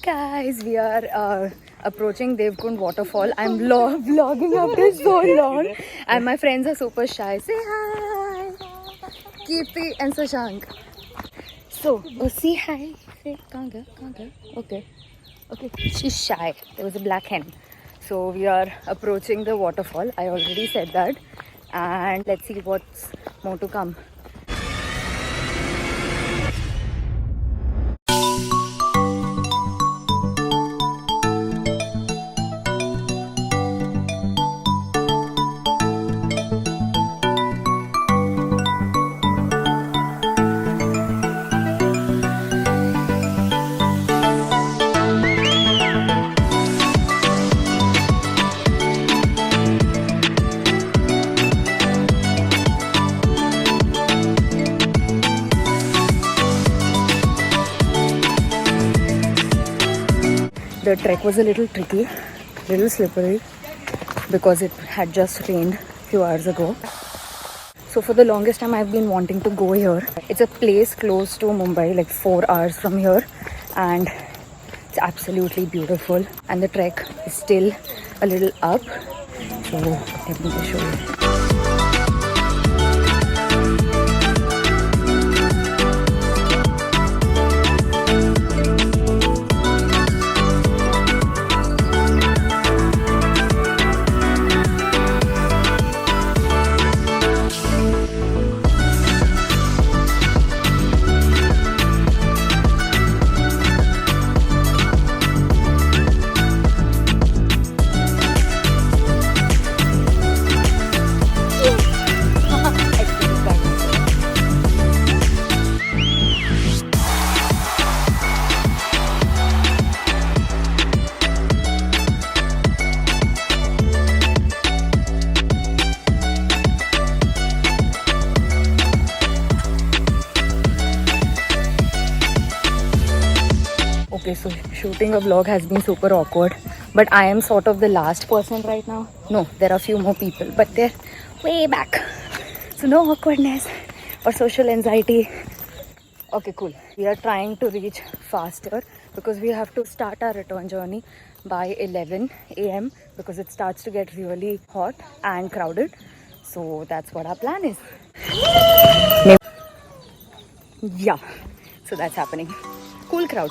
Guys, we are approaching Devkund Waterfall. I'm vlogging after so long and my friends are super shy. Say hi! Kirti and Sashank. So, say hi. Say, Kanga. Okay. She's shy. There was a black hen. So, we are approaching the waterfall. I already said that. And let's see what's more to come. The trek was a little tricky, little slippery because it had just rained a few hours ago. So for the longest time I've been wanting to go here. It's a place close to Mumbai, like 4 hours from here, and it's absolutely beautiful. And the trek is still a little up. So let me just show you. Okay, so shooting a vlog has been super awkward, but I am sort of the last person right now. No, there are a few more people, but they're way back. So no awkwardness or social anxiety. Okay, cool. We are trying to reach faster because we have to start our return journey by 11 a.m. because it starts to get really hot and crowded. So that's what our plan is. Yeah, so that's happening. Cool crowd.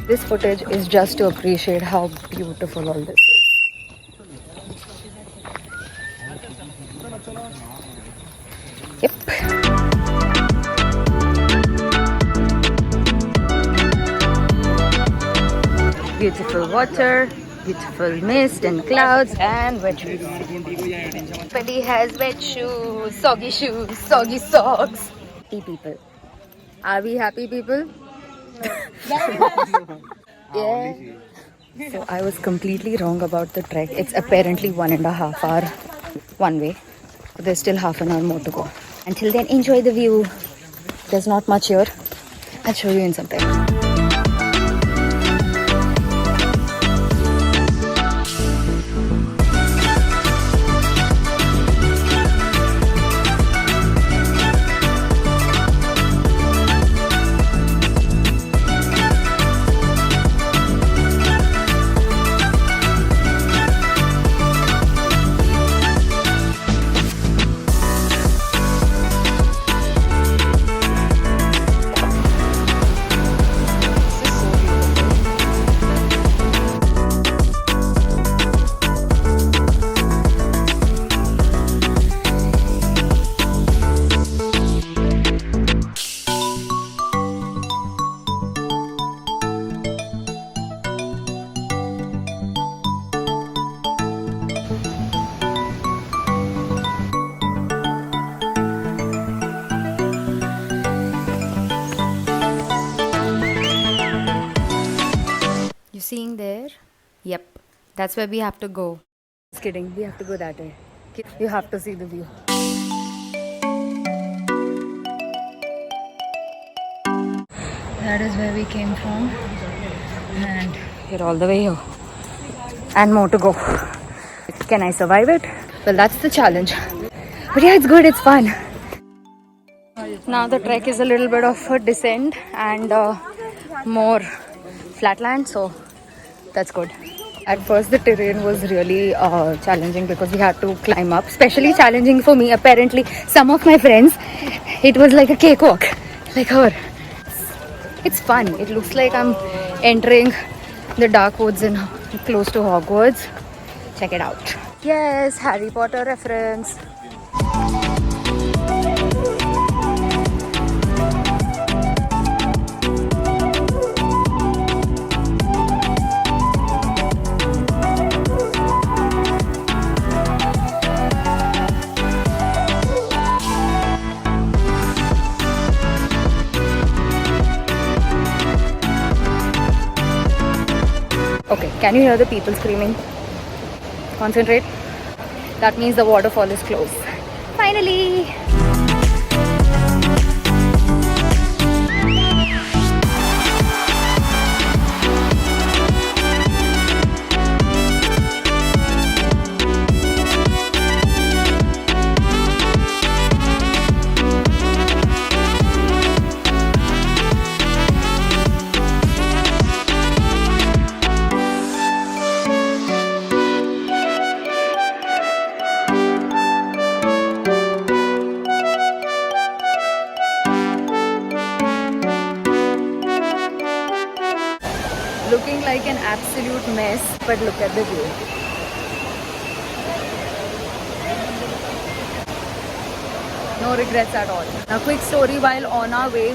This footage is just to appreciate how beautiful all this is. Yep. Beautiful water, beautiful mist and clouds and wet shoes. Everybody has wet shoes, soggy socks. Happy people. Are we happy people? Yeah. So I was completely wrong about the trek. It's apparently 1.5 hour one way. But there's still half an hour more to go. Until then, enjoy the view. There's not much here. I'll show you in some time. Yep, that's where we have to go. Just kidding, we have to go that way. You have to see the view. That is where we came from, and we're all the way here. And more to go. Can I survive it? Well, that's the challenge. But yeah, it's good, it's fun. Now the trek is a little bit of a descent and more flatland, so that's good. At first the terrain was really challenging because we had to climb up, especially challenging for me. Apparently some of my friends, it was like a cakewalk, like her. It's fun. It looks like I'm entering the dark woods in close to Hogwarts. Check it out. Yes, Harry Potter reference. Okay, can you hear the people screaming? Concentrate. That means the waterfall is close. Finally! Looking like an absolute mess, but look at the view. No regrets at all. A quick story: while on our way,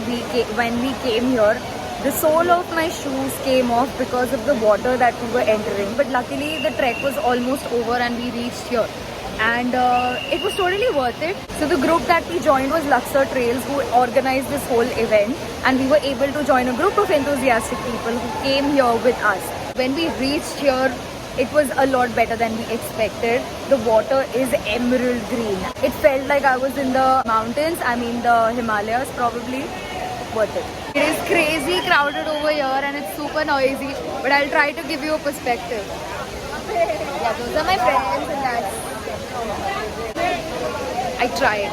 when we came here, the sole of my shoes came off because of the water that we were entering. But luckily the trek was almost over and we reached here. And it was totally worth it. So the group that we joined was Luxor Trails, who organized this whole event, and we were able to join a group of enthusiastic people who came here with us. When we reached here, it was a lot better than we expected. The water is emerald green. It felt like I was in the mountains, I mean the Himalayas probably. Worth it. It is crazy crowded over here and it's super noisy, but I'll try to give you a perspective. Yeah, those are my friends and that's... I tried.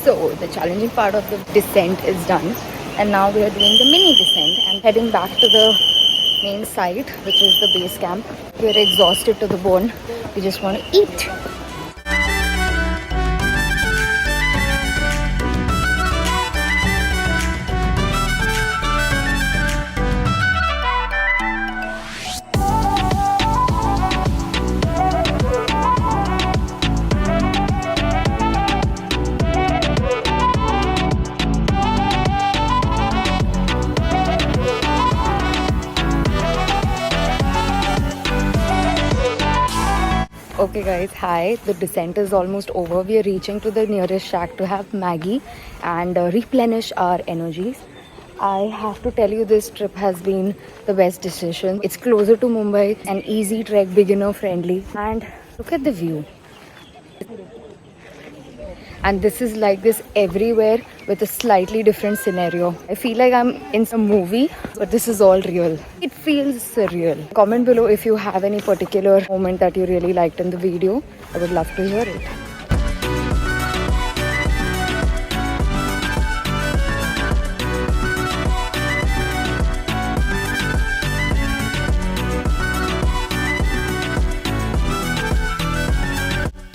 So the challenging part of the descent is done, and now we are doing the mini descent and heading back to the main site, which is the base camp. We are exhausted to the bone. We just want to eat. Okay guys, hi. The descent is almost over. We are reaching to the nearest shack to have Maggie and replenish our energies. I have to tell you, this trip has been the best decision. It's closer to Mumbai, an easy trek, beginner friendly, and look at the view. And this is like this everywhere with a slightly different scenario. I feel like I'm in some movie, but this is all real. It feels surreal. Comment below if you have any particular moment that you really liked in the video. I would love to hear it.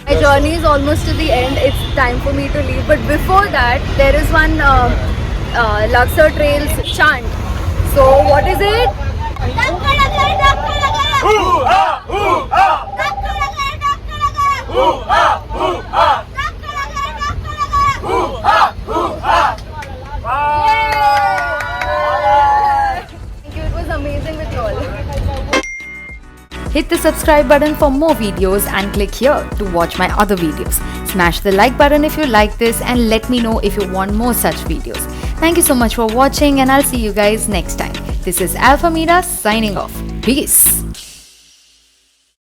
My journey is almost to the end. It's time for me to leave. But before that, there is one Luxor Trails chant. So what is it? Thank you. It was amazing with you all. Hit the subscribe button for more videos and click here to watch my other videos. Smash the like button if you like this and let me know if you want more such videos. Thank you so much for watching, and I'll see you guys next time. This is Alpha Meeta signing off. Peace.